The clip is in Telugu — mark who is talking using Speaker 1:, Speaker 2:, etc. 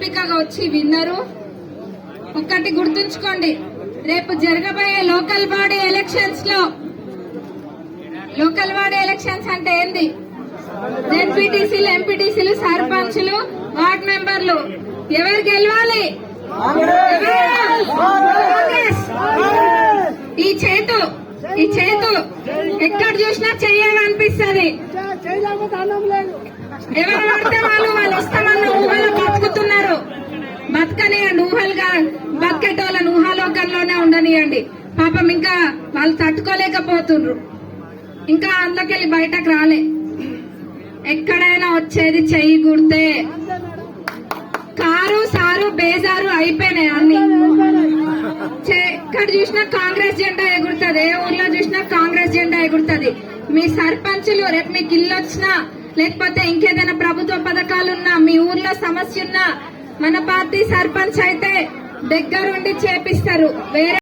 Speaker 1: ఓపికగా వచ్చి విన్నరు. ఒక్కటి గుర్తుంచుకోండి, రేపు జరగబోయే లోకల్ బాడీ ఎలక్షన్స్ అంటే ఏంది? జెడ్పీటీసీలు, ఎంపీటీసీలు, సర్పంచ్లు, వార్డ్ మెంబర్లు ఎవరు గెలవాలి? ఈ చేతు ఎక్కడ చూసినా చెయ్యాలనిపిస్తుంది. ఎవరు పడితే వాళ్ళు వస్తామన్న ఊహలో బతుకుతున్నారు. బతకనియండి, ఊహలుగా బతికేటోళ్ళని ఊహాలోకంలోనే ఉండనియండి. పాపం ఇంకా వాళ్ళు తట్టుకోలేకపోతుండ్రు, ఇంకా అందులోకెళ్ళి బయటకు రాలే. ఎక్కడైనా వచ్చేది చెయ్యి గుర్తే. కారు సారు బేజారు అయిపోయినాయి అన్ని. ఎక్కడ చూసినా కాంగ్రెస్ జెండా ఎగురుతుంది, ఏ ఊర్లో చూసినా కాంగ్రెస్ జెండా ఎగురుతుంది. మీ సర్పంచులు రేపు మీకు ఇల్లు వచ్చినా, లేకపోతే ఇంకేదైనా ప్రభుత్వ పథకాలున్నా, మీ ఊర్లో సమస్య ఉన్నా, మన పార్టీ సర్పంచ్ అయితే దగ్గరుండి చేపిస్తారు. వేరే